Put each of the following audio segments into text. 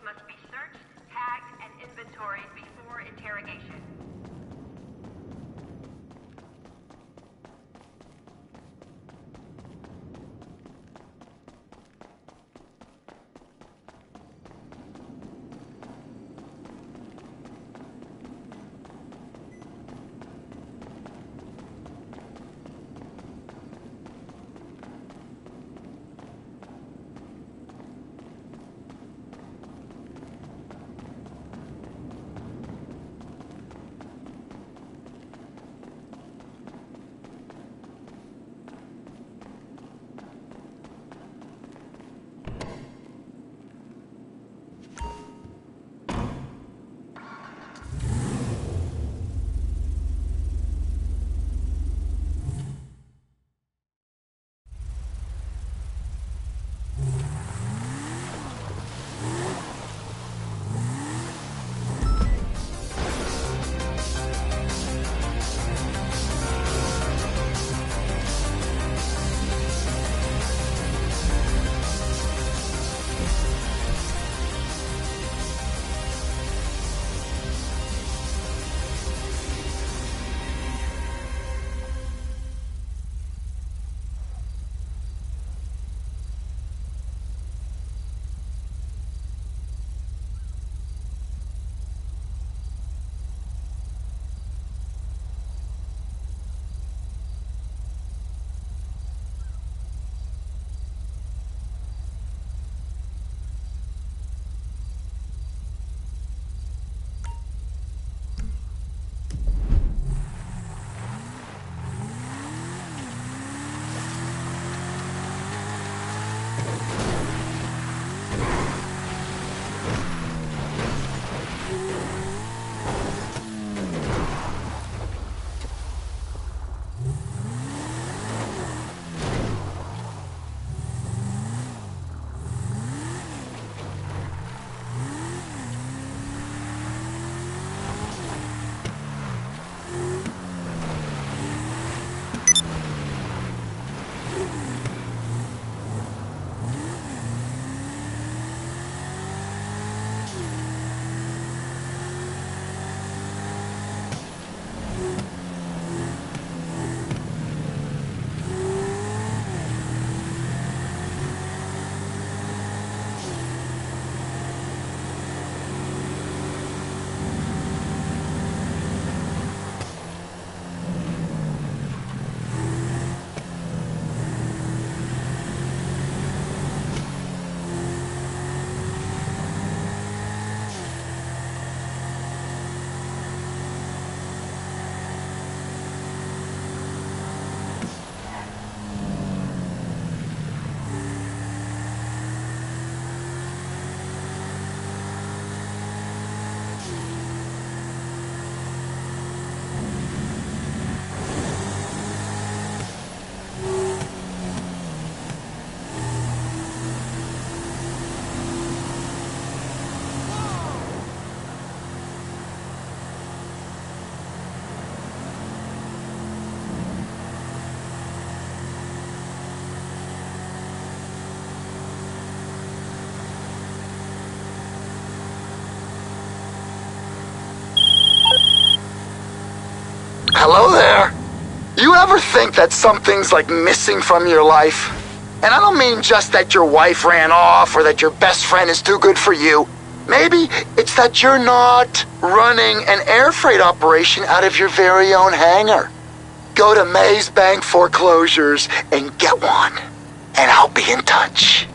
must be searched, tagged, and inventoried before interrogation. Hello there. You ever think that something's like missing from your life? And I don't mean just that your wife ran off or that your best friend is too good for you. Maybe it's that you're not running an air freight operation out of your very own hangar. Go to Maze Bank Foreclosures and get one. And I'll be in touch.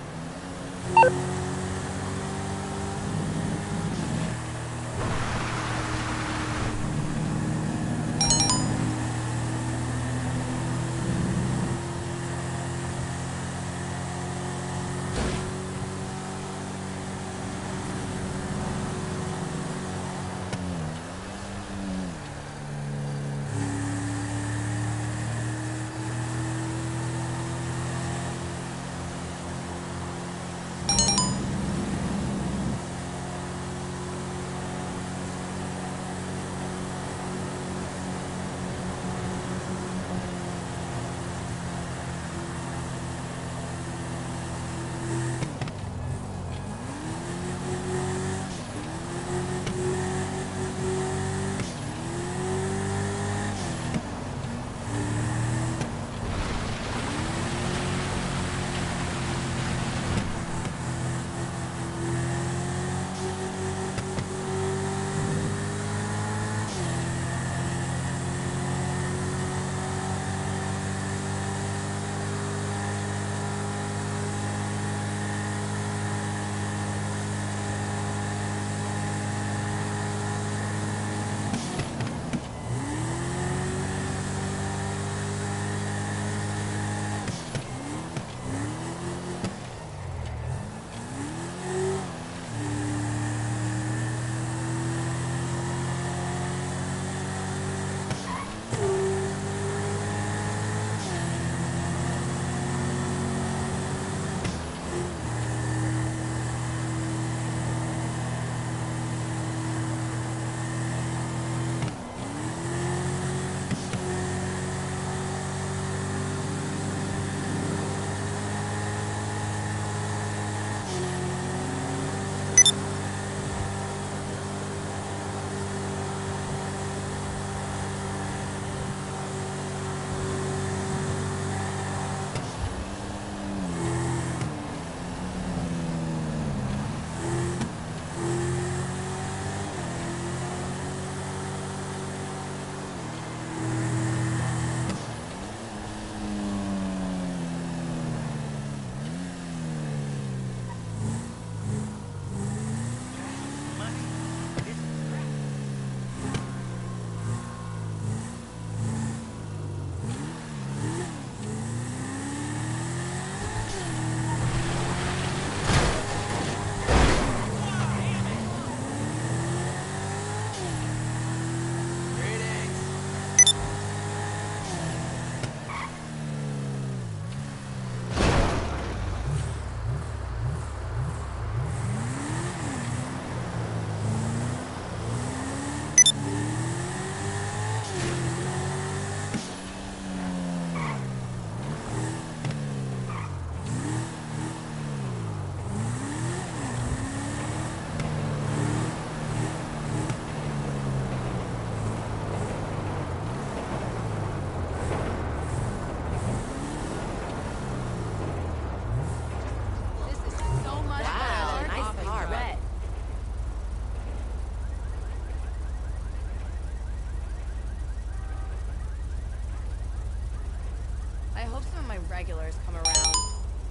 hope some of my regulars come around.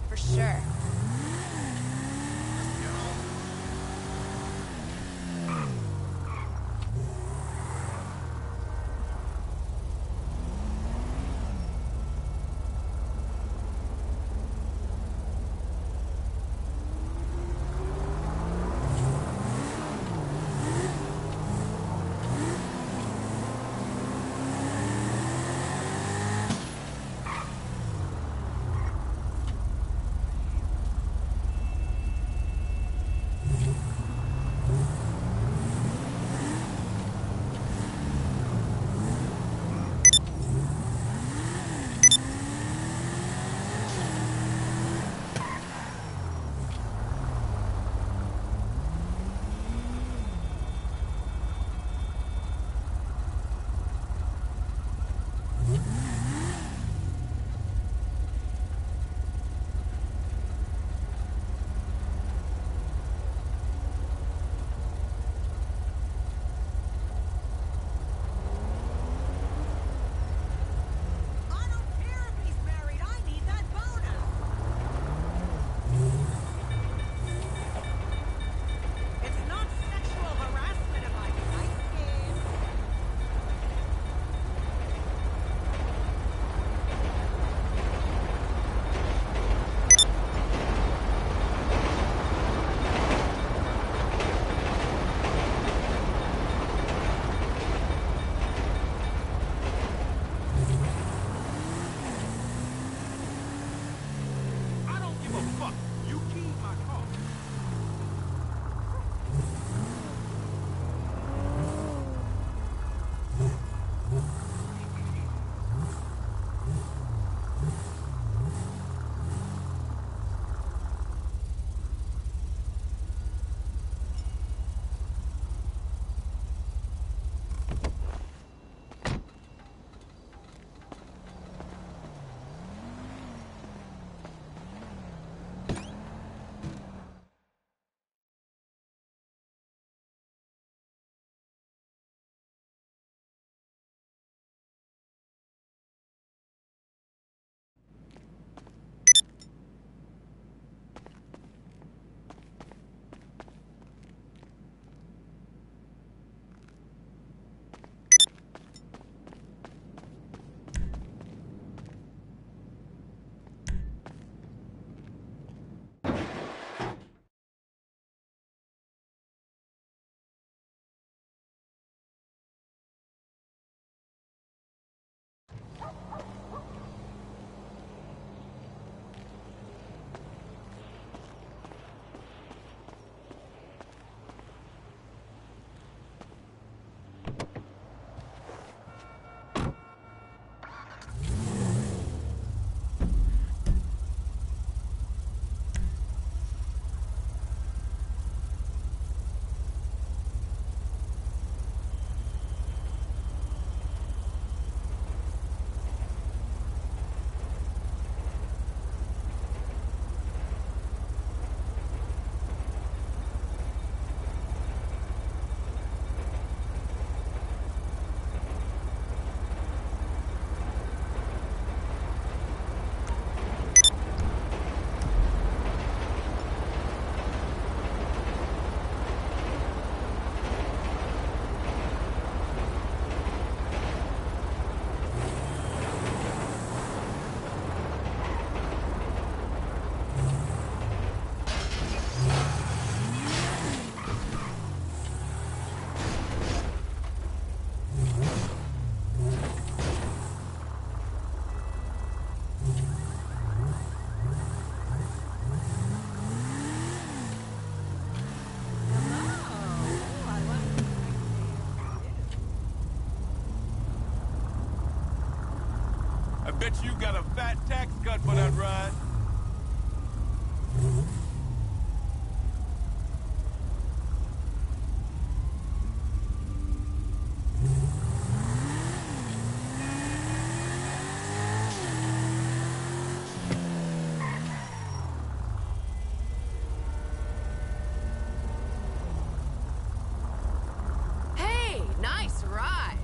For sure. Bet you got a fat tax cut for that ride. Hey, nice ride.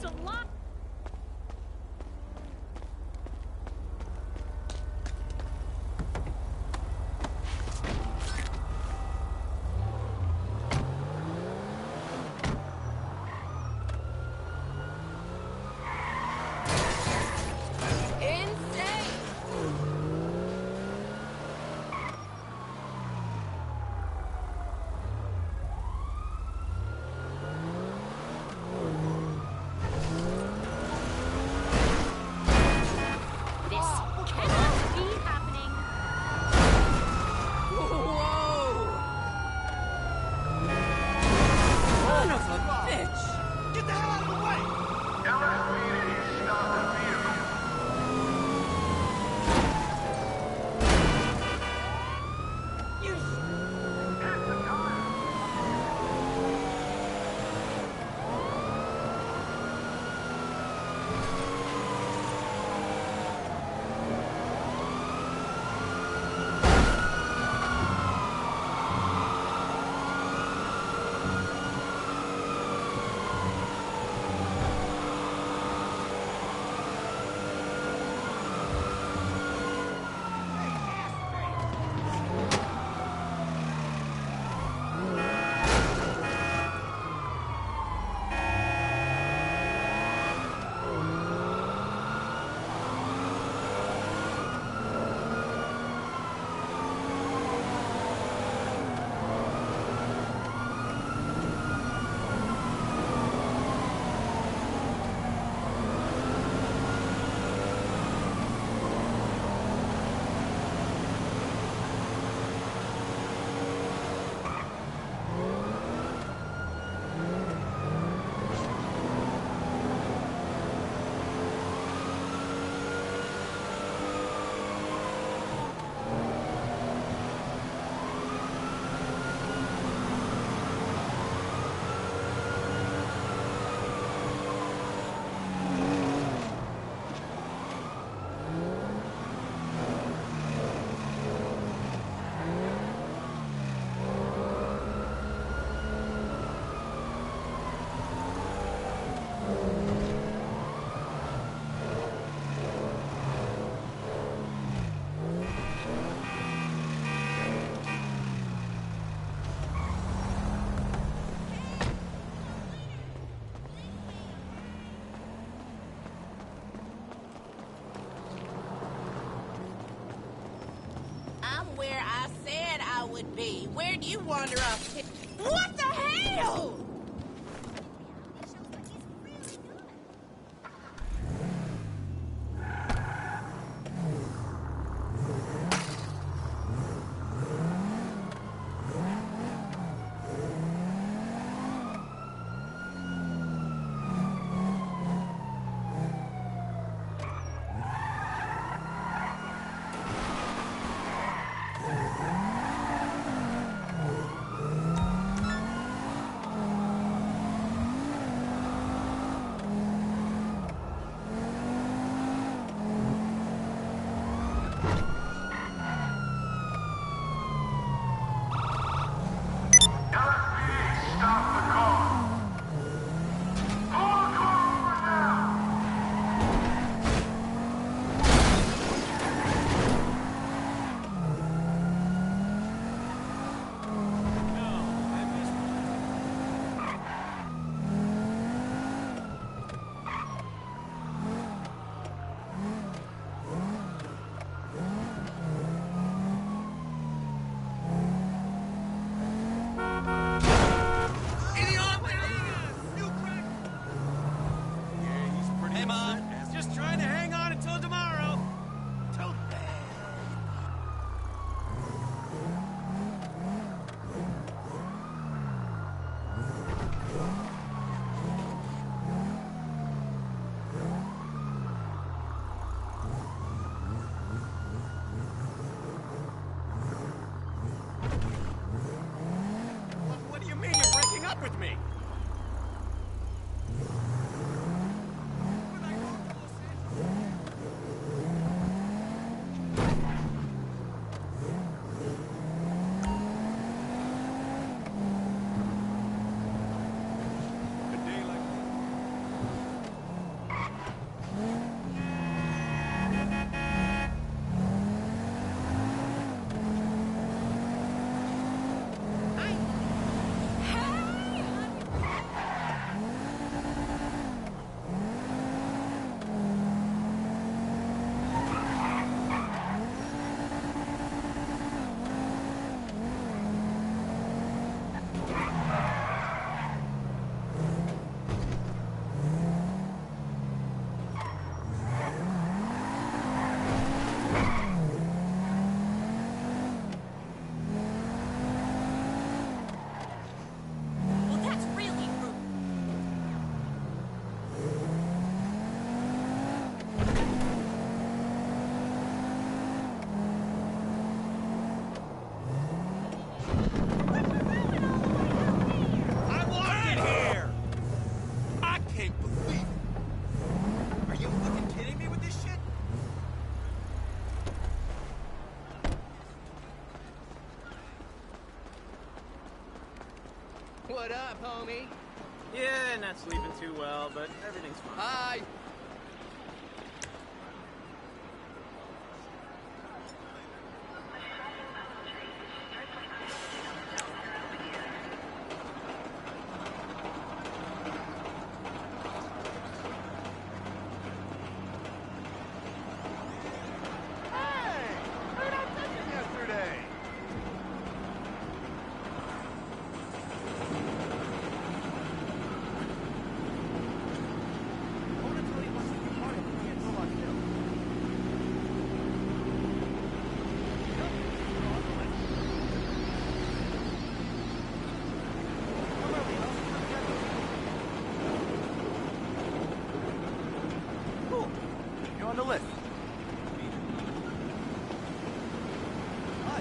just a lot. Where I said I would be. Where'd you wander off to? What the hell? with me. What up, homie? Yeah, not sleeping too well, but everything's fine. Hi. On the list. Hi.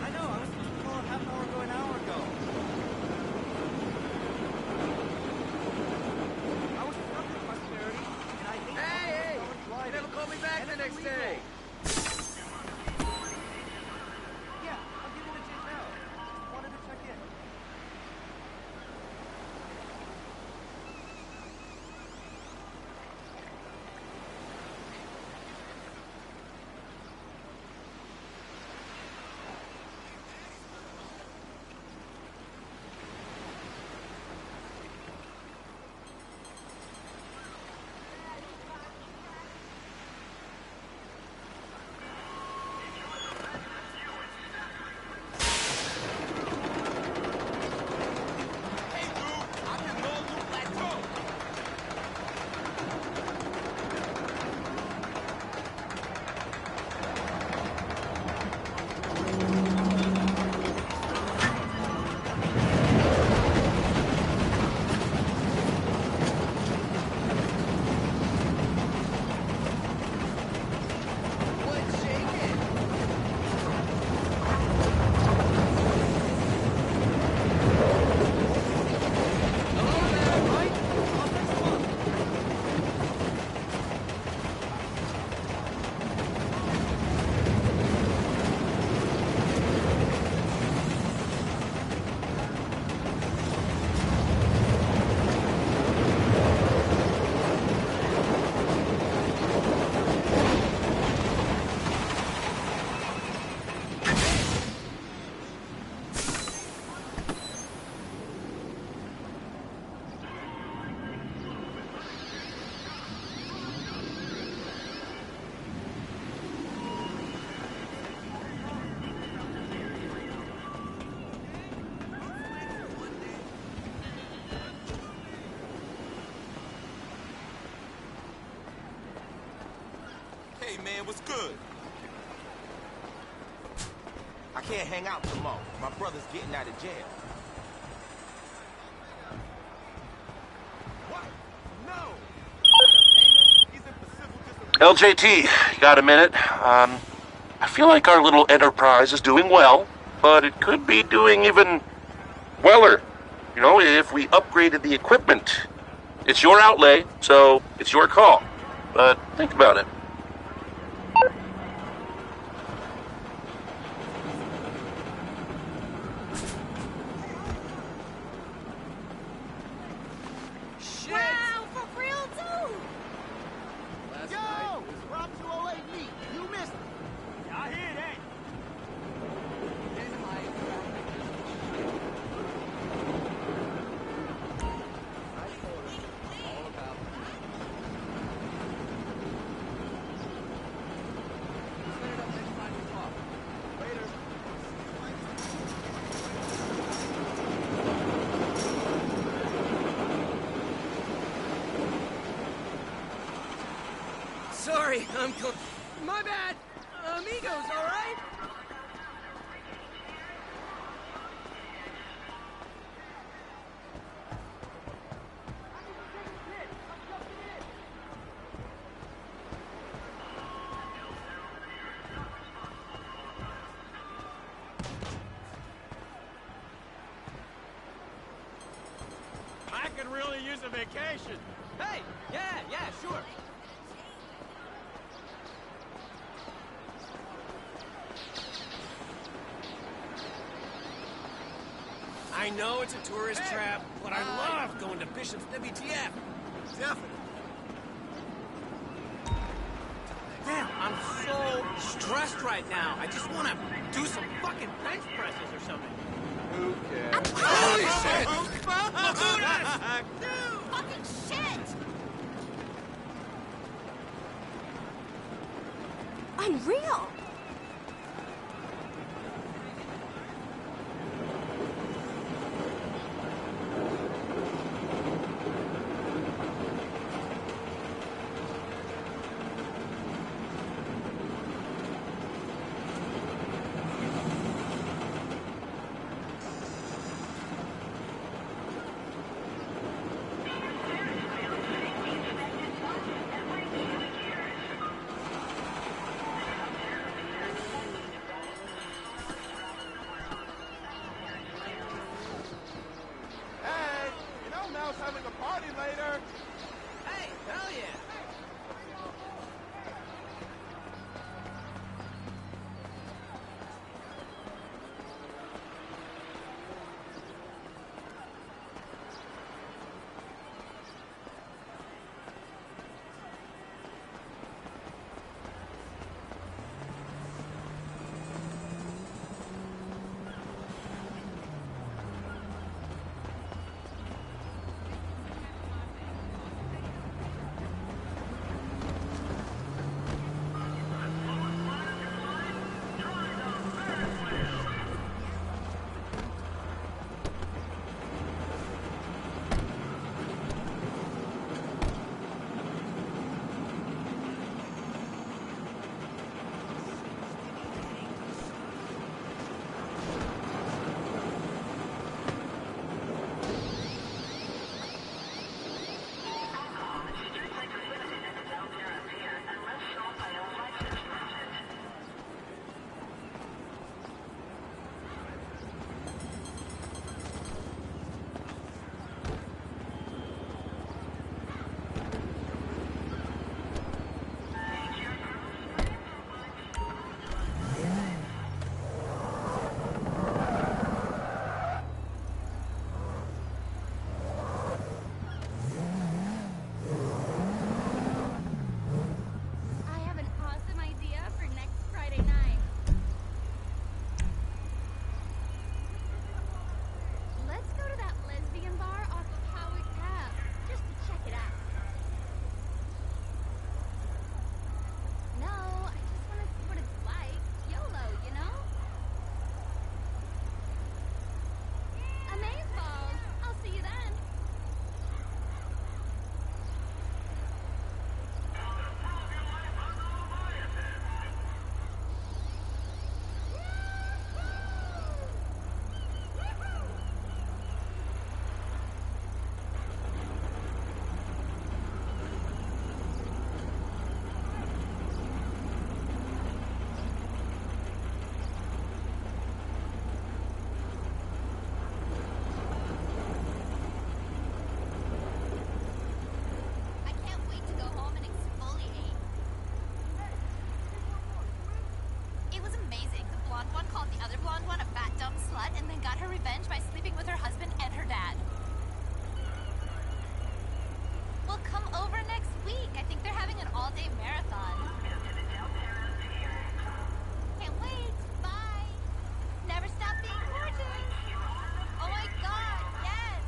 I know, I was supposed to call a half hour ago, an hour ago. I was stuck with prosperity, and I hate Hey! driving. You never call me back the next day. Yeah, I'm getting a change now. Wanted to check in. Hey man, what's good? I can't hang out tomorrow. My brother's getting out of jail. What? No! He's in for civil LJT, got a minute? I feel like our little enterprise is doing well, but it could be doing even weller. You know, if we upgraded the equipment. It's your outlay, so it's your call. But think about it. Wow, for real, too? Last Yo! night. Rob 208 meet. You missed it. I hear that. In my I told him all about set it up next time we talk. Later. Sorry, my bad. Amigos, all right? I could really use a vacation. Hey, yeah, sure. I know it's a tourist trap, but I love going to Bishop's WTF. Definitely. Damn, I'm so stressed right now. I just want to do some fucking bench presses or something. Who cares? Holy shit! Fucking shit! Unreal. Hey, you know Mel's having a party later. Hey, hell yeah! I have an awesome idea for next Friday night. Let's go to that lesbian bar off of Howard Ave, just to check it out. No, I just want to see what it's like. YOLO, you know? Amazeballs! I'll see you then. I can't wait to go home and exfoliate. It was amazing. The blonde one called the other blonde one a fat dumb slut and then got her revenge by sleeping with her husband and her dad. Well, come over next week. I think they're having an all-day marathon. Can't wait. Bye. Never stop being gorgeous. Oh my god, yes.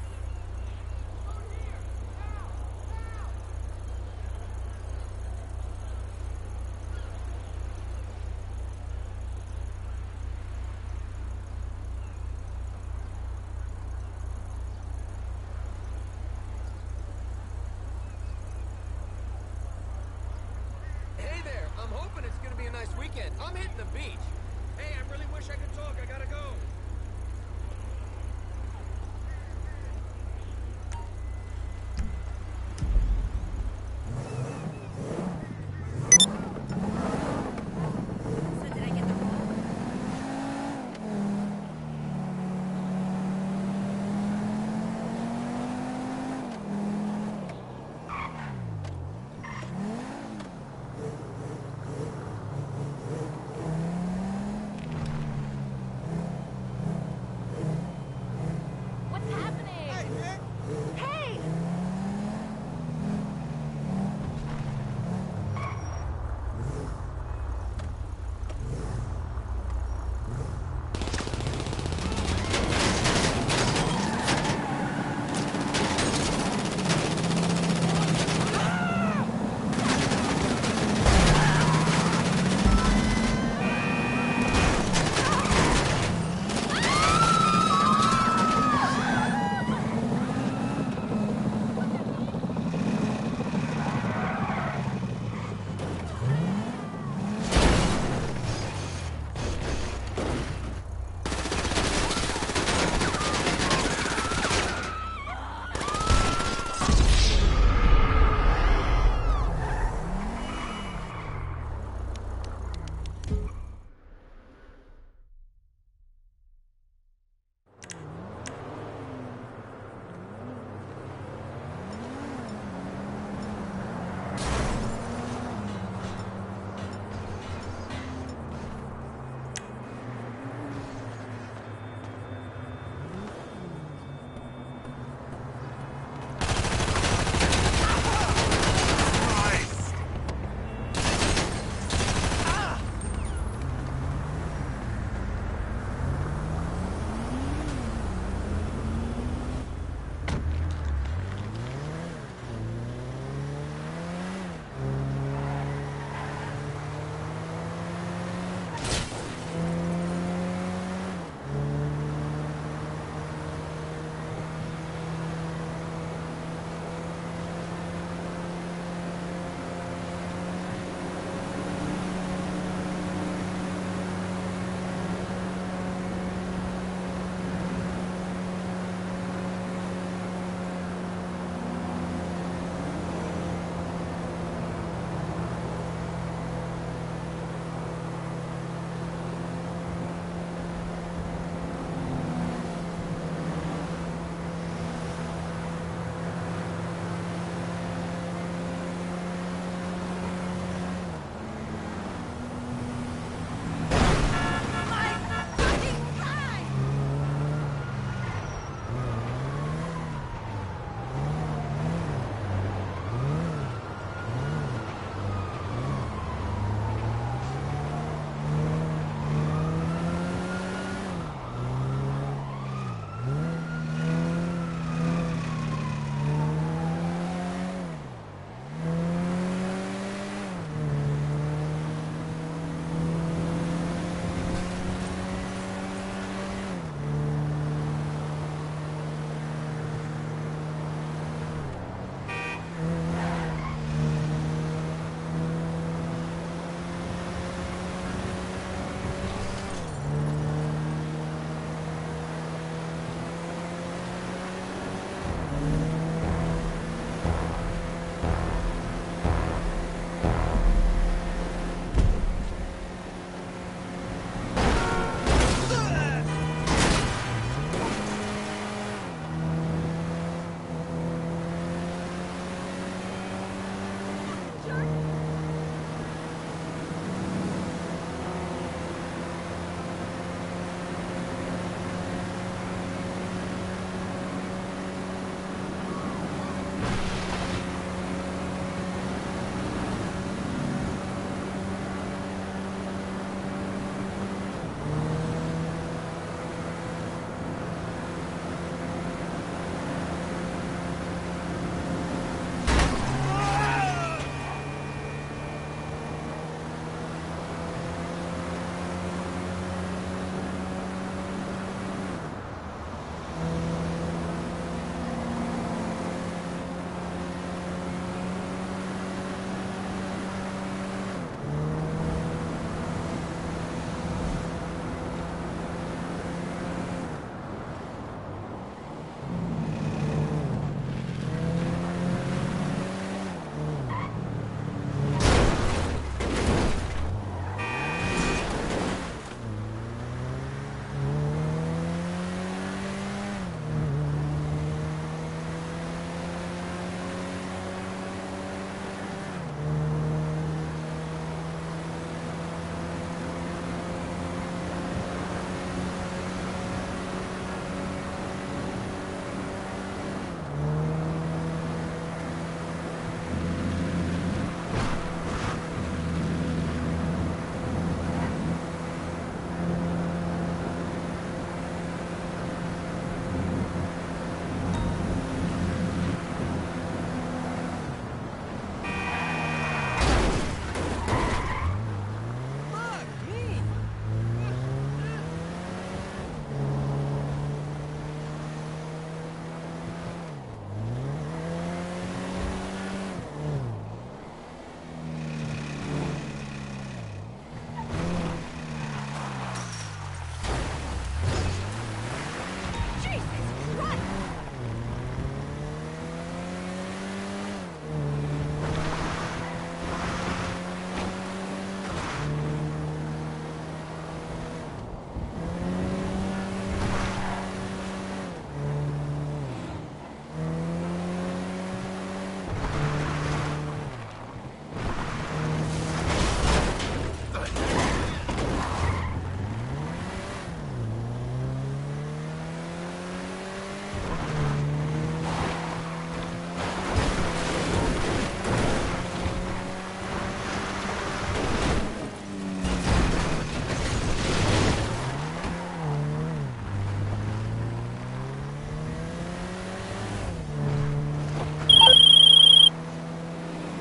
Hey there, I'm hoping it's gonna be a nice weekend. I'm hitting the beach. Hey, I really wish I could talk. I gotta go. So did I get the role?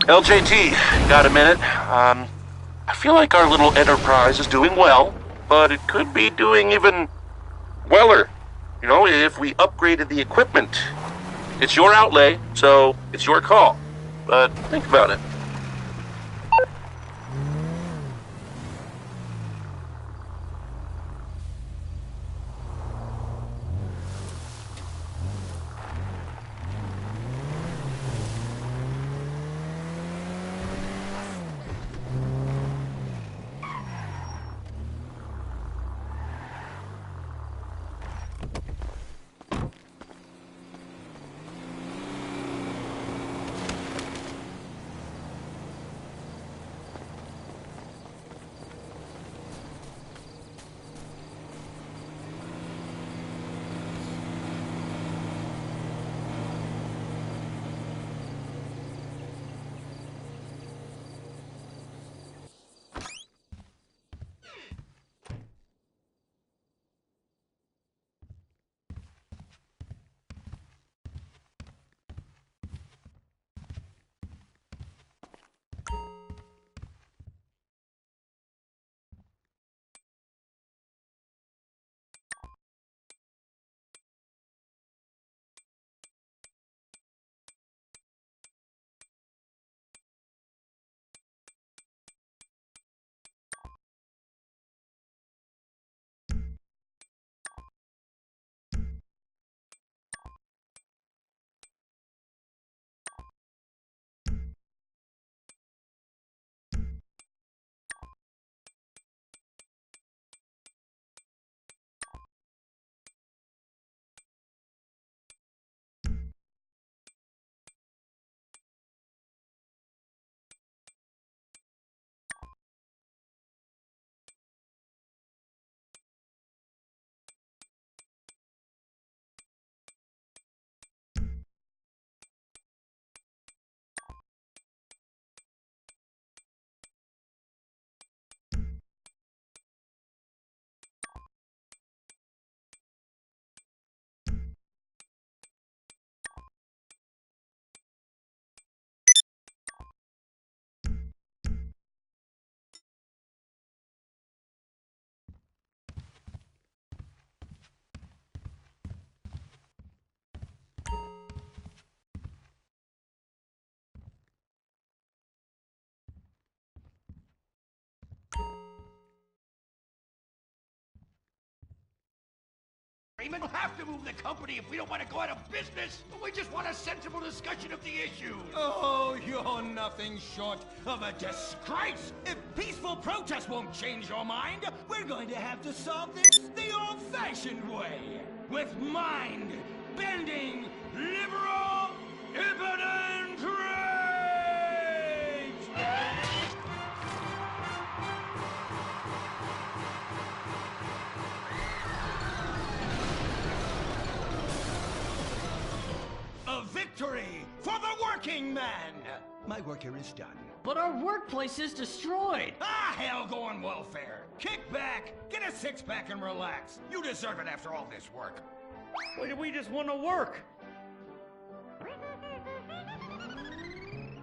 LJT, you got a minute? I feel like our little enterprise is doing well, but it could be doing even weller. You know, if we upgraded the equipment. It's your outlay, so it's your call. But think about it. We don't have to move the company if we don't want to go out of business. We just want a sensible discussion of the issue. Oh, you're nothing short of a disgrace. If peaceful protest won't change your mind, we're going to have to solve this the old-fashioned way. With mind-bending, liberal, impotent rage! A victory for the working man! My work here is done. But our workplace is destroyed! Ah, hell, go on welfare. Kick back, get a six-pack and relax. You deserve it after all this work. Why do we just want to work?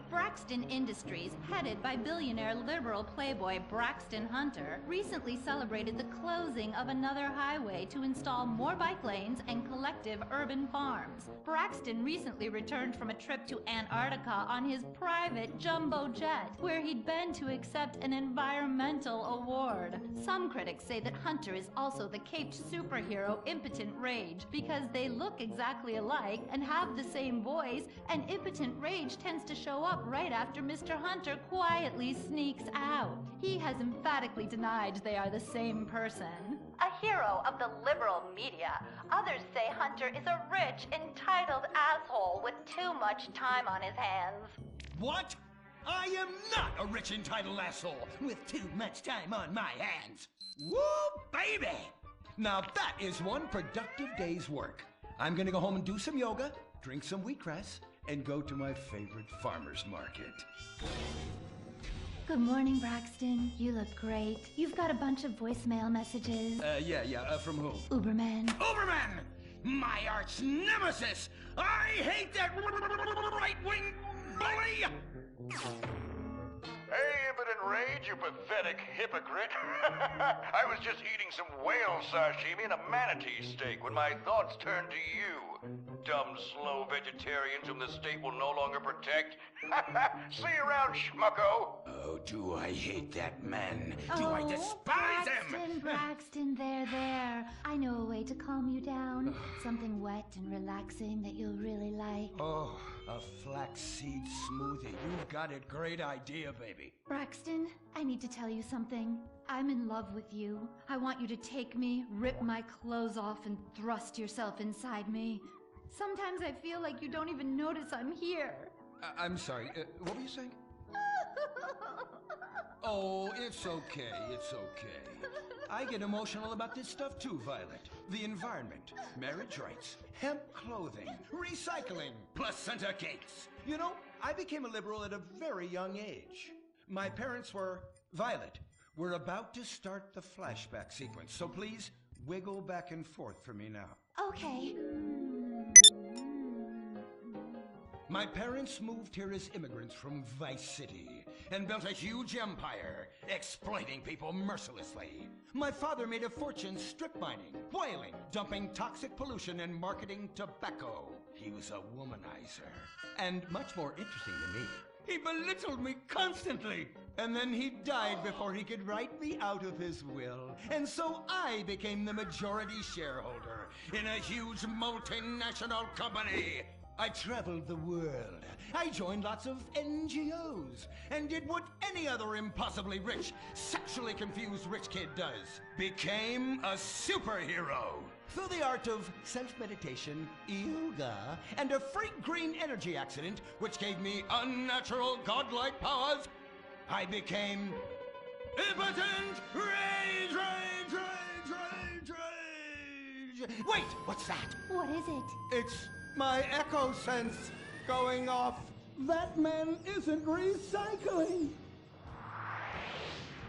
Braxton Industries, headed by billionaire liberal playboy Braxton Hunter, recently celebrated the closing of another highway to install more bike lanes and collective urban farms. Braxton recently returned from a trip to Antarctica on his private jumbo jet, where he'd been to accept an environmental award. Some critics say that Hunter is also the caped superhero Impotent Rage, because they look exactly alike and have the same voice, and Impotent Rage tends to show up right after Mr. Hunter quietly sneaks out. He has emphatically denied they are the same person. A hero of the liberal media, others say Hunter is a rich, entitled asshole with too much time on his hands. What? I am not a rich, entitled asshole with too much time on my hands. Woo, baby! Now that is one productive day's work. I'm gonna go home and do some yoga, drink some wheatgrass, and go to my favorite farmer's market. Good morning, Braxton. You look great. You've got a bunch of voicemail messages. From who? Uberman. Uberman! My arch nemesis! I hate that right-wing bully! Hey, impotent rage, you pathetic hypocrite. I was just eating some whale sashimi and a manatee steak when my thoughts turned to you. Dumb, slow vegetarians whom the state will no longer protect. See you around, schmucko. Oh, do I hate that man. Do I despise him. Braxton, there. I know a way to calm you down. Something wet and relaxing that you'll really like. Oh, a flaxseed smoothie. You've got it. Great idea, baby. Braxton, I need to tell you something. I'm in love with you. I want you to take me, rip my clothes off, and thrust yourself inside me. Sometimes I feel like you don't even notice I'm here. I'm sorry, what were you saying? Oh, it's okay, it's okay. I get emotional about this stuff too, Violet. The environment, marriage rights, hemp clothing, recycling, placenta cakes. You know, I became a liberal at a very young age. My parents were... Violet, we're about to start the flashback sequence, so please wiggle back and forth for me now. Okay. My parents moved here as immigrants from Vice City and built a huge empire, exploiting people mercilessly. My father made a fortune strip mining, whaling, dumping toxic pollution, and marketing tobacco. He was a womanizer. And much more interesting than me, he belittled me constantly. And then he died before he could write me out of his will. And so I became the majority shareholder in a huge multinational company. I traveled the world. I joined lots of NGOs and did what any other impossibly rich, sexually confused rich kid does. Became a superhero. Through the art of self-meditation, yoga, and a freak green energy accident, which gave me unnatural godlike powers, I became impotent rage. Wait, what's that? What is it? It's my echo sense going off. That man isn't recycling.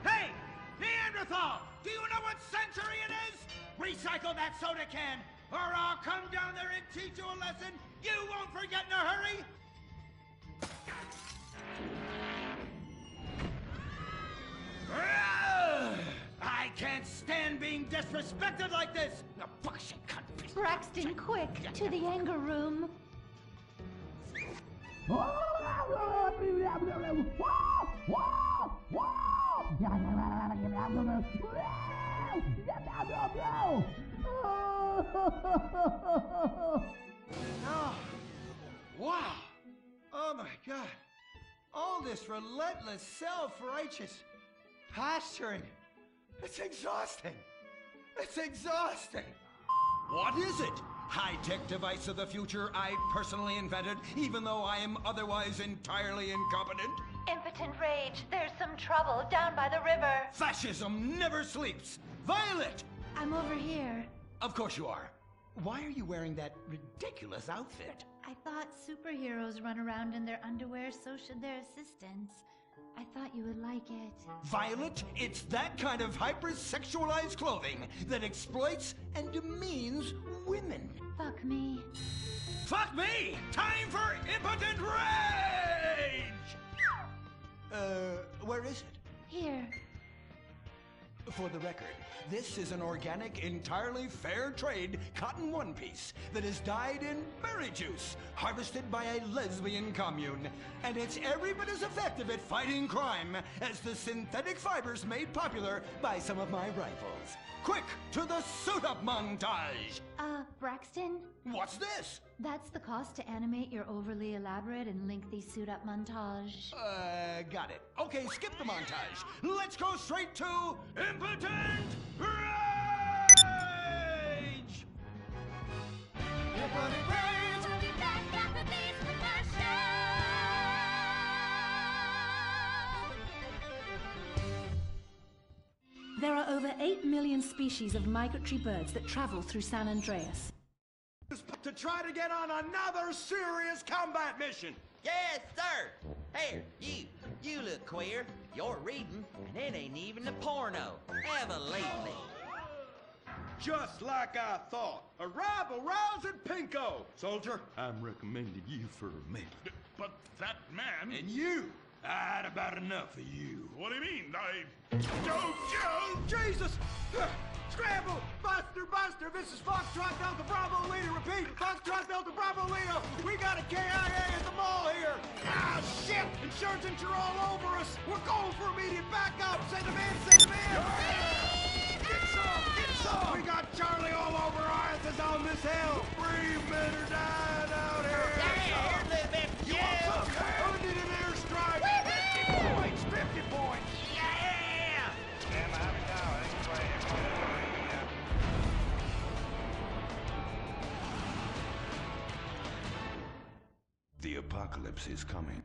Hey, Neanderthal! Do you know what century it is? Recycle that soda can, or I'll come down there and teach you a lesson you won't forget in a hurry. I can't stand being disrespected like this! Now, bullshit, cunt. Braxton, quick, to the anger room. Oh, wow! Oh my God! All this relentless, self-righteous posturing. It's exhausting. It's exhausting. What is it? High-tech device of the future I personally invented, even though I am otherwise entirely incompetent? Impotent rage, there's some trouble down by the river. Fascism never sleeps. Violet! I'm over here. Of course you are. Why are you wearing that ridiculous outfit? I thought superheroes run around in their underwear, so should their assistants. I thought you would like it. Violet, it's that kind of hypersexualized clothing that exploits and demeans women. Fuck me. Fuck me! Time for impotent rage! Where is it? Here. For the record, this is an organic, entirely fair trade cotton one piece that is dyed in berry juice, harvested by a lesbian commune. And it's every bit as effective at fighting crime as the synthetic fibers made popular by some of my rivals. Quick, to the suit-up montage! Braxton? What's this? That's the cost to animate your overly elaborate and lengthy suit-up montage. Got it. Okay, skip the montage. Let's go straight to impotent rage! Impotent rage! We'll be back after these commercials. There are over 8 million species of migratory birds that travel through San Andreas. To try to get on another serious combat mission. Yes, sir. Here, you look queer. You're reading, and it ain't even a porno. Have a lately. Just like I thought. A rival rousing pinko. Soldier, I'm recommending you for a man. But that man... And you. I had about enough of you. What do you mean? Joe! Jesus! Scramble! Buster! Buster! This is Foxtrot Delta Bravo Leader. Repeat! Foxtrot Delta Bravo Leader. We got a KIA at the mall here. Ah, shit! Insurgents are all over us. We're going for immediate backup. Send them in! Send them in! Get some! Get some! We got Charlie all over our asses on this hill. 3 men are dying out here. Yeah, a little bit. You want some? I need an airstrike. 50 points! 50 points! Yeah! Damn, I'm now. The apocalypse is coming.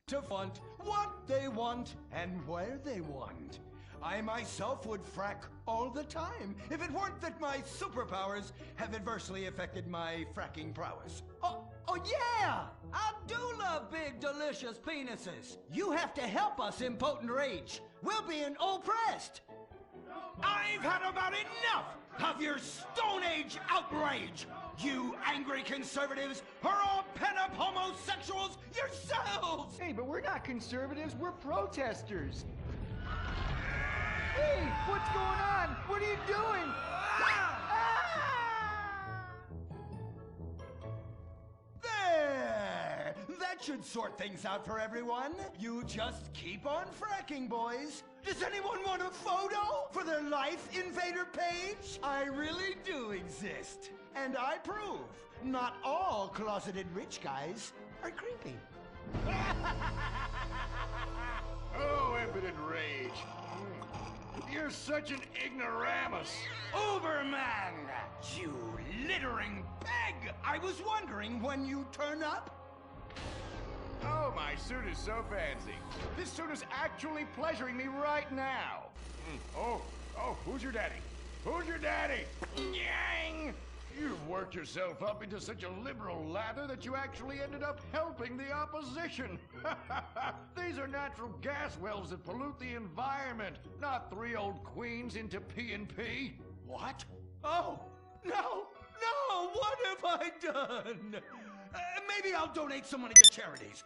To want what they want and where they want. I myself would frack all the time if it weren't that my superpowers have adversely affected my fracking prowess. Oh yeah! I do love big, delicious penises. You have to help us, impotent rage. We're being oppressed. I've had about enough of your Stone Age outrage! You angry conservatives are all pent-up homosexuals yourselves! Hey, but we're not conservatives, we're protesters. Hey, what's going on? What are you doing? There! That should sort things out for everyone. You just keep on fracking, boys. Does anyone want a photo for their Life Invader page? I really do exist. And I prove not all closeted rich guys are creepy. Oh, impotent rage. You're such an ignoramus. Uberman! You littering pig! I was wondering when you turn up. Oh, my suit is so fancy. This suit is actually pleasuring me right now. Oh, who's your daddy? Who's your daddy? Yang! You've worked yourself up into such a liberal lather that you actually ended up helping the opposition. These are natural gas wells that pollute the environment, not 3 old queens into P&P. What? Oh, no, what have I done? Maybe I'll donate some money to charities.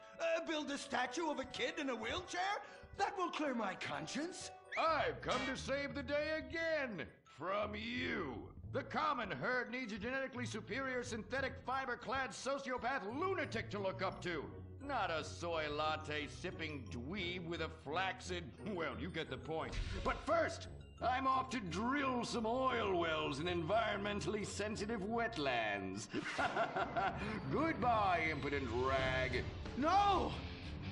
Build a statue of a kid in a wheelchair? That will clear my conscience. I've come to save the day again. From you. The common herd needs a genetically superior synthetic fiber-clad sociopath lunatic to look up to. Not a soy latte sipping dweeb with a flaccid... Well, you get the point. But first, I'm off to drill some oil wells in environmentally sensitive wetlands. Goodbye, impotent rag. No!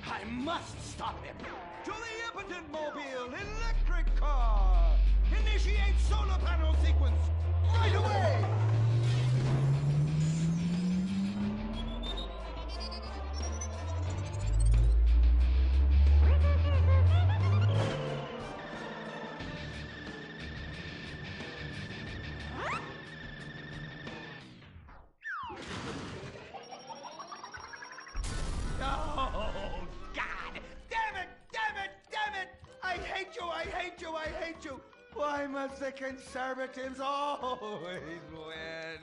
I must stop him. To the impotent mobile electric car! Initiate solar panel sequence right away! Oh, God! Damn it! I hate you! Why must the conservatives always win?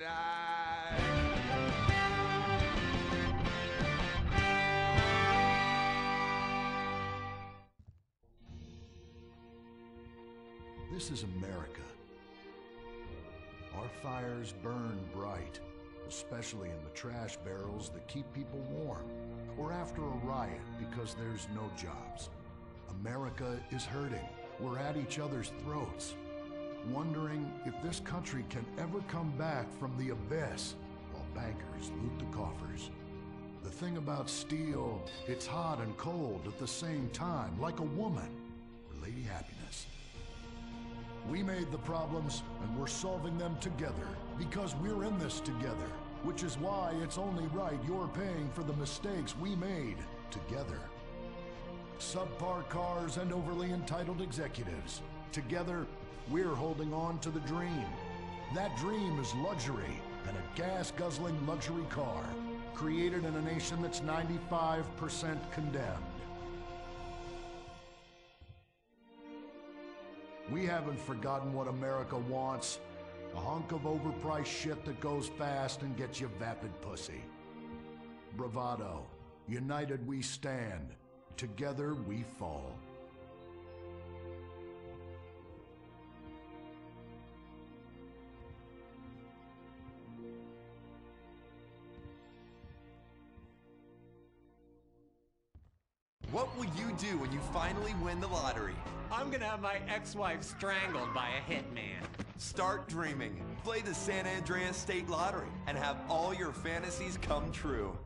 This is America. Our fires burn bright, especially in the trash barrels that keep people warm, or after a riot because there's no jobs. America is hurting. We're at each other's throats, wondering if this country can ever come back from the abyss while bankers loot the coffers. The thing about steel, it's hot and cold at the same time, like a woman, or Lady Happiness. We made the problems, and we're solving them together, because we're in this together, which is why it's only right you're paying for the mistakes we made together. Subpar cars and overly entitled executives. Together, we're holding on to the dream. That dream is luxury, and a gas-guzzling luxury car, created in a nation that's 95% condemned. We haven't forgotten what America wants. A hunk of overpriced shit that goes fast and gets you vapid pussy. Bravado. United we stand. Together we fall. What will you do when you finally win the lottery? I'm gonna have my ex-wife strangled by a hitman. Start dreaming. Play the San Andreas State Lottery and have all your fantasies come true.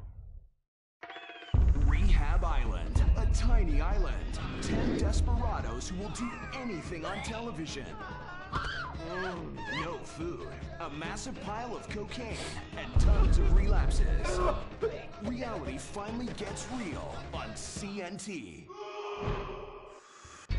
Rehab Island, a tiny island. 10 desperados who will do anything on television. No food, a massive pile of cocaine, and tons of relapses. Reality finally gets real on CNT.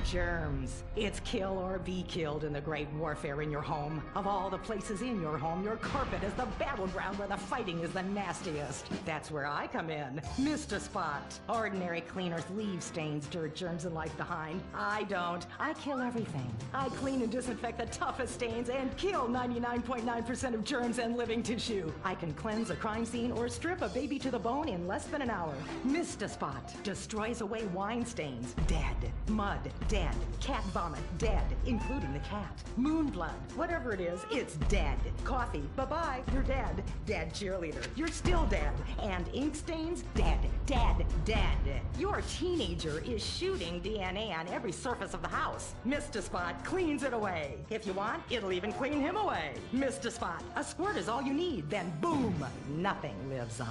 Germs. It's kill or be killed in the great warfare in your home. Of all the places in your home, your carpet is the battleground where the fighting is the nastiest. That's where I come in. Mr. Spot. Ordinary cleaners leave stains, dirt, germs, and life behind. I don't. I kill everything. I clean and disinfect the toughest stains and kill 99.9% of germs and living tissue. I can cleanse a crime scene or strip a baby to the bone in less than an hour. Mr. Spot destroys away wine stains. Dead. Mud. Dead. Cat vomit, dead, including the cat. Moon blood, whatever it is, it's dead. Coffee, bye-bye, you're dead. Dead cheerleader, you're still dead. And ink stains, dead, dead, dead. Your teenager is shooting DNA on every surface of the house. Mr. Spot cleans it away. If you want, it'll even clean him away. Mr. Spot, a squirt is all you need, then boom, nothing lives on.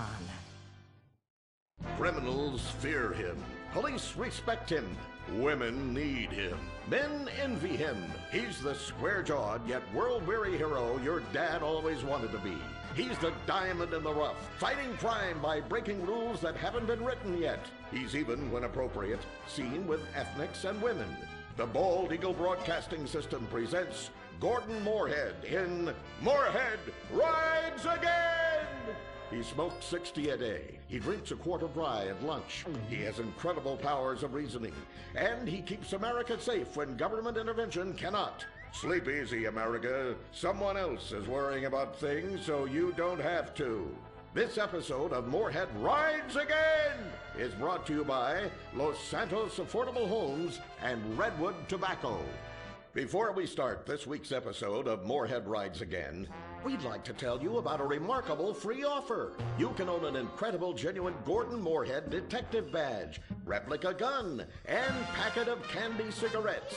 Criminals fear him. Police respect him. Women need him. Men envy him. He's the square-jawed yet world-weary hero your dad always wanted to be. He's the diamond in the rough, fighting crime by breaking rules that haven't been written yet. He's even, when appropriate, seen with ethnics and women. The Bald Eagle Broadcasting System presents Gordon Moorhead in Moorhead Rides Again! He smokes 60 a day. He drinks a quart of rye at lunch. He has incredible powers of reasoning. And he keeps America safe when government intervention cannot. Sleep easy, America. Someone else is worrying about things so you don't have to. This episode of Moorhead Rides Again is brought to you by Los Santos Affordable Homes and Redwood Tobacco. Before we start this week's episode of Moorhead Rides Again, we'd like to tell you about a remarkable free offer. You can own an incredible, genuine Gordon Moorhead detective badge, replica gun, and packet of candy cigarettes.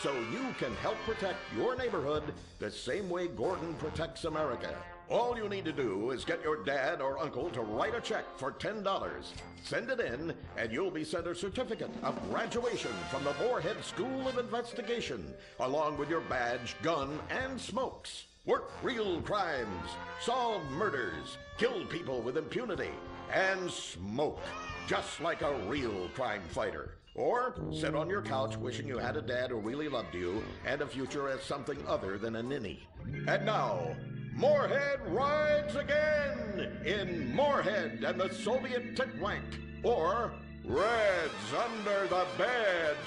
So you can help protect your neighborhood the same way Gordon protects America. All you need to do is get your dad or uncle to write a check for $10. Send it in, and you'll be sent a certificate of graduation from the Moorhead School of Investigation, along with your badge, gun, and smokes. Work real crimes, solve murders, kill people with impunity, and smoke, just like a real crime fighter. Or sit on your couch wishing you had a dad who really loved you and a future as something other than a ninny. And now, Moorhead Rides Again in Moorhead and the Soviet Titwank, or Reds Under the Bed.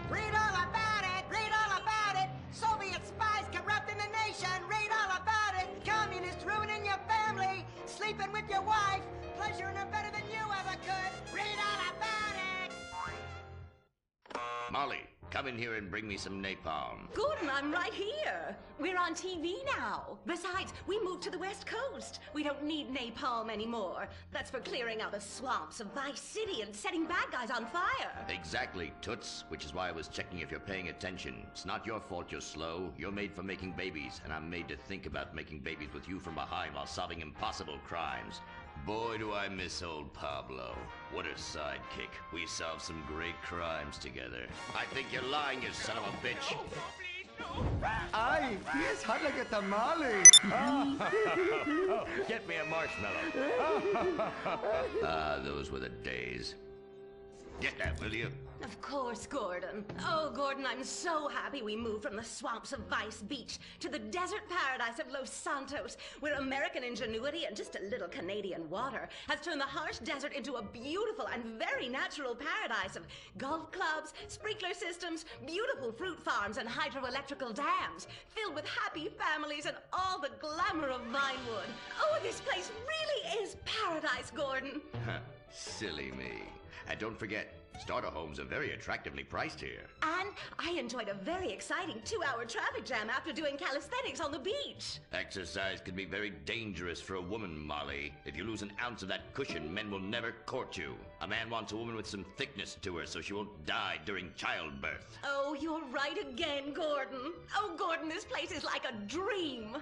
Read all about it! Read all about it! Soviet spies corrupting the nation! Read all about it! Communists ruining your family! Sleeping with your wife! Pleasuring her better than you ever could! Read all about it! Molly, come in here and bring me some napalm. Gordon, I'm right here. We're on TV now. Besides, we moved to the West Coast. We don't need napalm anymore. That's for clearing out the swamps of Vice City and setting bad guys on fire. Exactly, Toots, which is why I was checking if you're paying attention. It's not your fault you're slow. You're made for making babies, and I'm made to think about making babies with you from behind while solving impossible crimes. Boy, do I miss old Pablo. What a sidekick. We solved some great crimes together. I think you're lying, you son of a bitch. Ay, he is hot like a tamale. Get me a marshmallow. Those were the days. Get that, will you? Of course, Gordon. Oh, Gordon, I'm so happy we moved from the swamps of Vice Beach to the desert paradise of Los Santos, where American ingenuity and just a little Canadian water has turned the harsh desert into a beautiful and very natural paradise of golf clubs, sprinkler systems, beautiful fruit farms, and hydroelectrical dams, filled with happy families and all the glamour of Vinewood. Oh, this place really is paradise, Gordon. Silly me. And don't forget, starter homes are very attractively priced here. And I enjoyed a very exciting 2-hour traffic jam after doing calisthenics on the beach. Exercise can be very dangerous for a woman, Molly. If you lose an ounce of that cushion, men will never court you. A man wants a woman with some thickness to her so she won't die during childbirth. Oh, you're right again, Gordon. Oh, Gordon, this place is like a dream.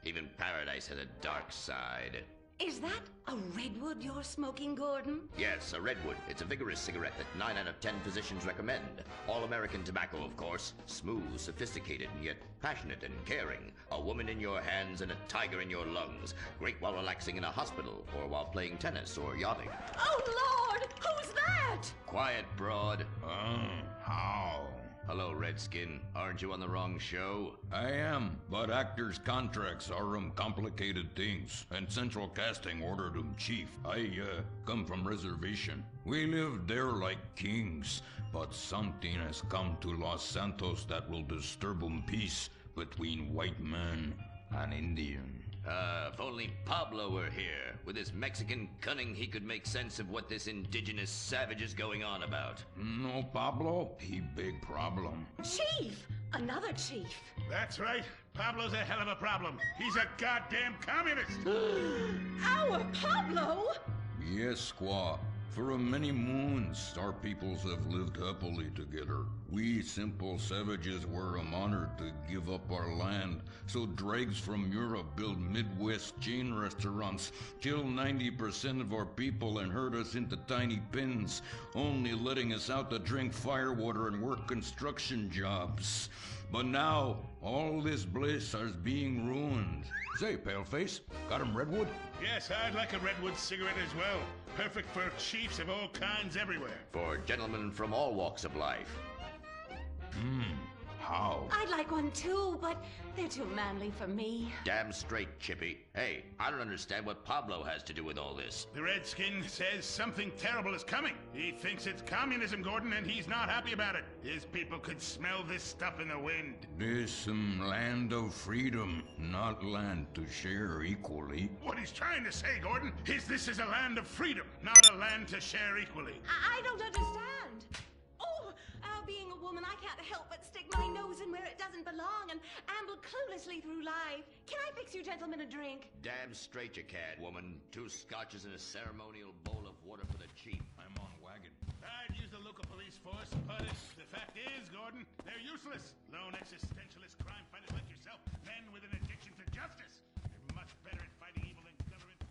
Even paradise has a dark side. Is that a redwood you're smoking, Gordon? Yes, a redwood. It's a vigorous cigarette that 9 out of 10 physicians recommend. All-American tobacco, of course. Smooth, sophisticated, and yet passionate and caring. A woman in your hands and a tiger in your lungs. Great while relaxing in a hospital, or while playing tennis or yachting. Oh, Lord! Who's that? Quiet, broad. How? Hello, Redskin. Aren't you on the wrong show? I am, but actors' contracts are complicated things, and central casting ordered cheap. I come from reservation. We live there like kings, but something has come to Los Santos that will disturb peace between white man and Indian. If only Pablo were here. With his Mexican cunning, he could make sense of what this indigenous savage is going on about. No, Pablo, he big problem. Chief! Another chief. That's right. Pablo's a hell of a problem. He's a goddamn communist. Our Pablo? Yes, squaw. For many moons, our peoples have lived happily together. We simple savages were honored to give up our land, so dregs from Europe build Midwest chain restaurants, kill 90% of our people and herd us into tiny pens, only letting us out to drink firewater and work construction jobs. But now, all this bliss is being ruined. Say, Paleface, got him redwood? Yes, I'd like a redwood cigarette as well. Perfect for chiefs of all kinds everywhere. For gentlemen from all walks of life. How? I'd like one too, but they're too manly for me. Damn straight, Chippy. Hey, I don't understand what Pablo has to do with all this. The Redskin says something terrible is coming. He thinks it's communism, Gordon, and he's not happy about it. His people could smell this stuff in the wind. This land of freedom, not land to share equally. What he's trying to say, Gordon, is this is a land of freedom, not a land to share equally. I don't understand. Oh, being a woman, I can't help but stick my nose in where it doesn't belong and amble cluelessly through life. Can I fix you gentlemen a drink? Damn straight you can, woman. 2 scotches and a ceremonial bowl of water for the chief. I'm on wagon. I'd use the local police force, but the fact is, Gordon, they're useless. Lone existentialist crime fighters like yourself, men with an addiction to justice. They're much better at fighting evil than government.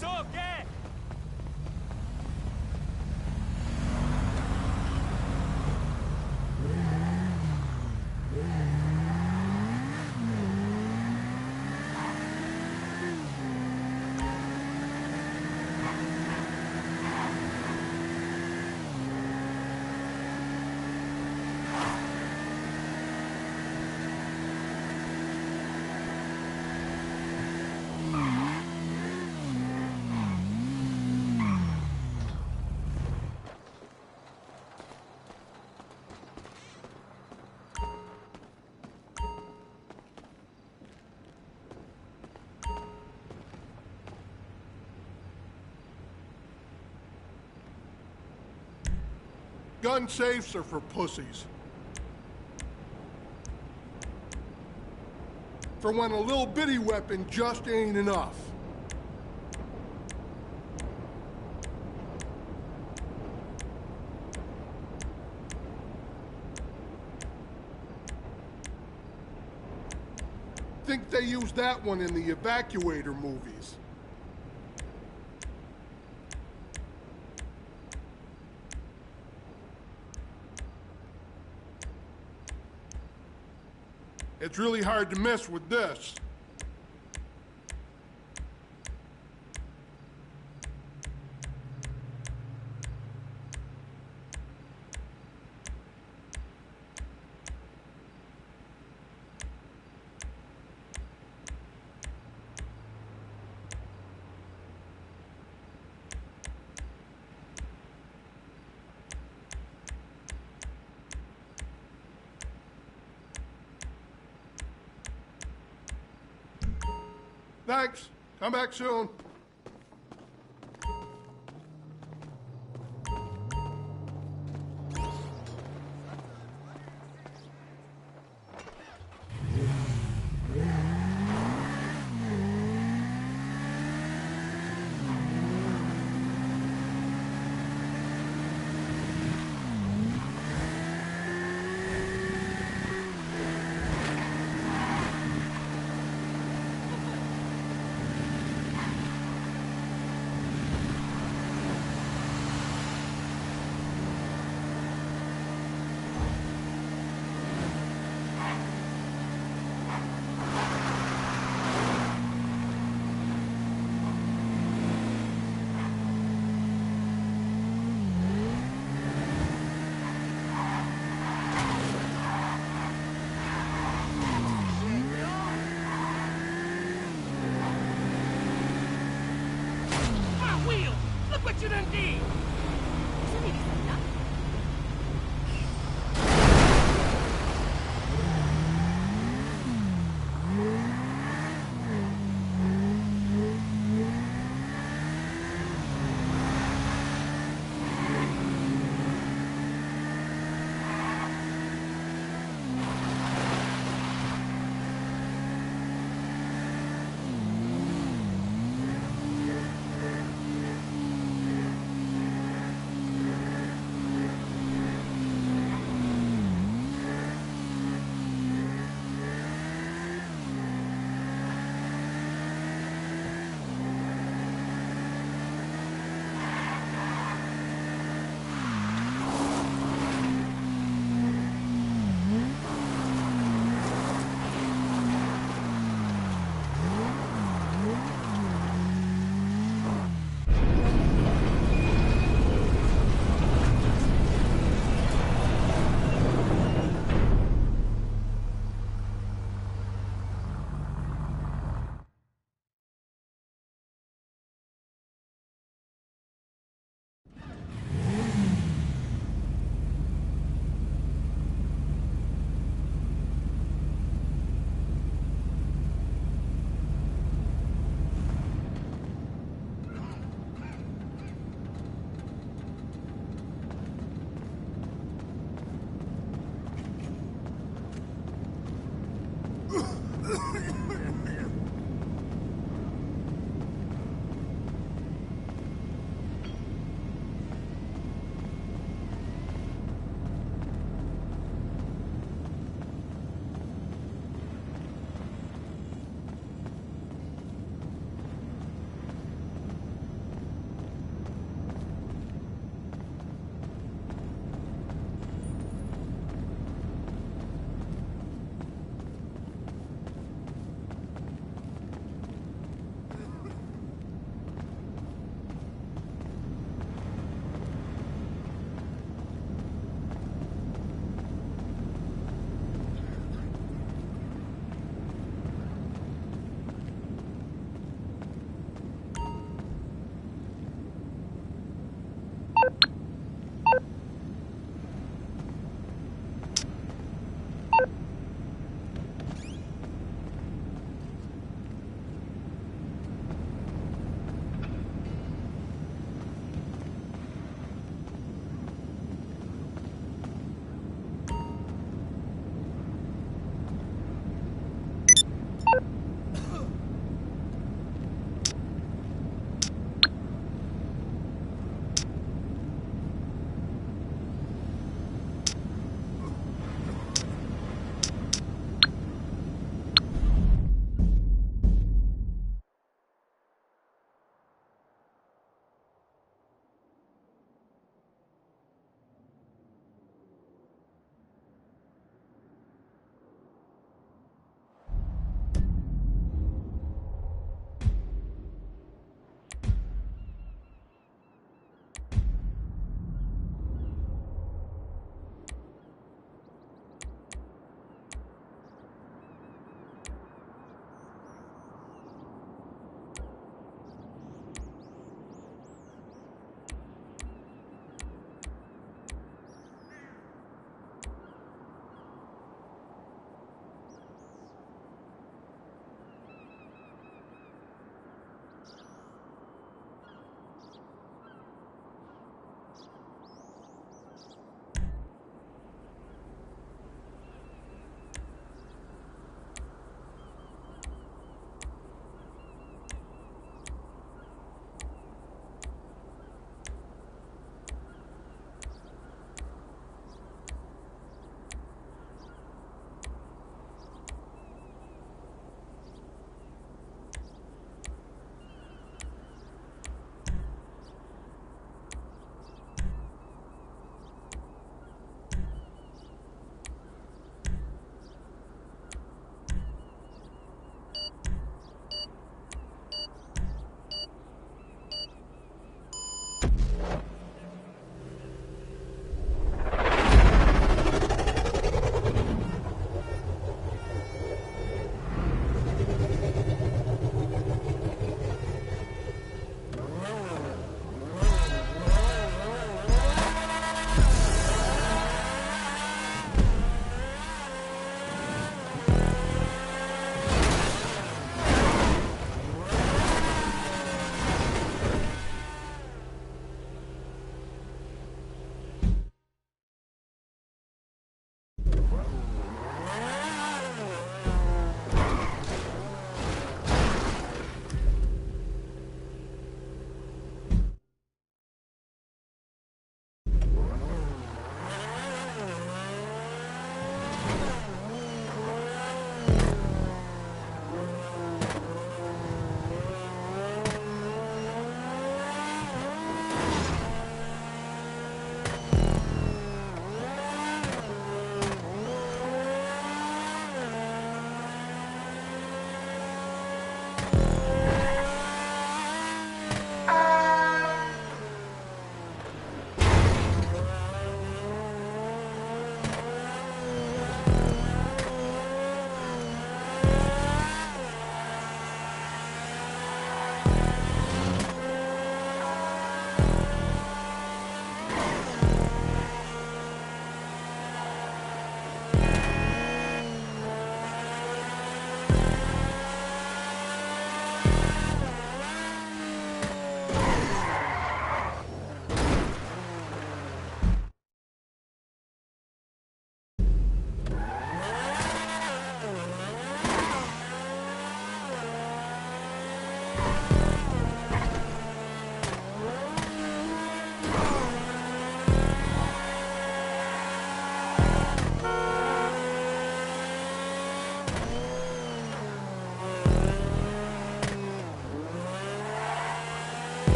so gay. Gun safes are for pussies. For when a little bitty weapon just ain't enough. Think they used that one in the evacuator movies. It's really hard to miss with this. Thanks. Come back soon. What you done did?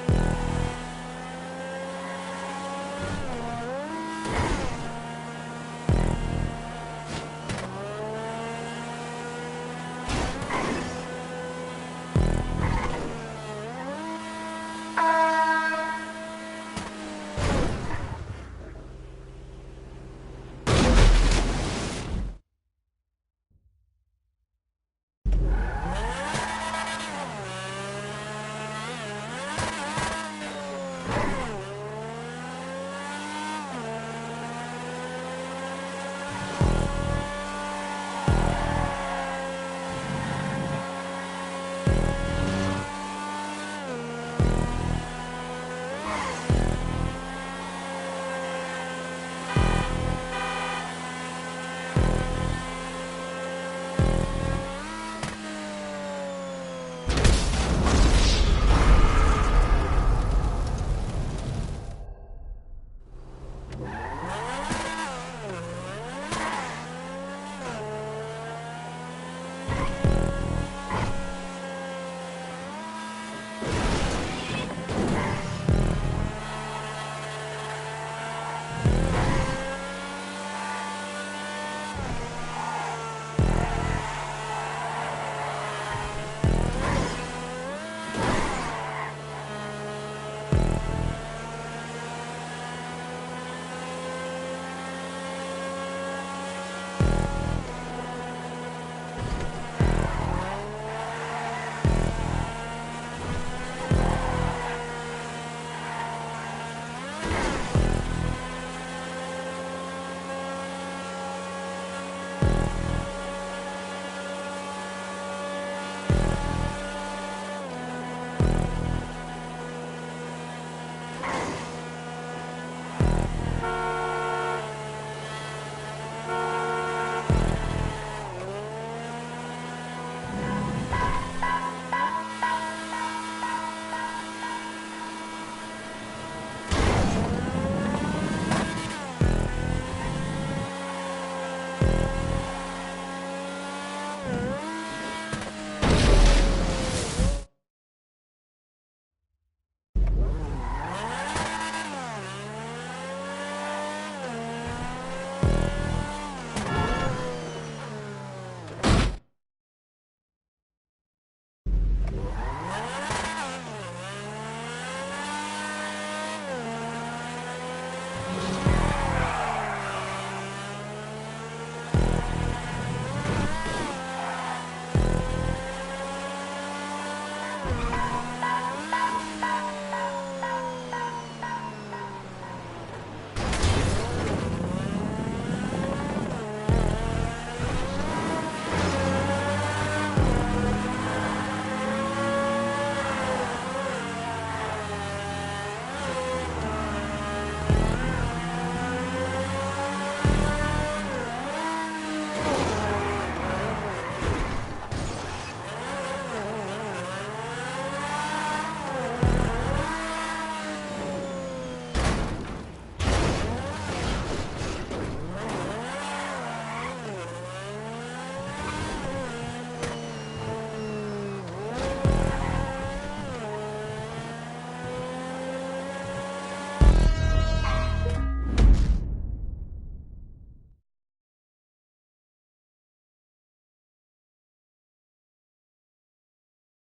Thank you.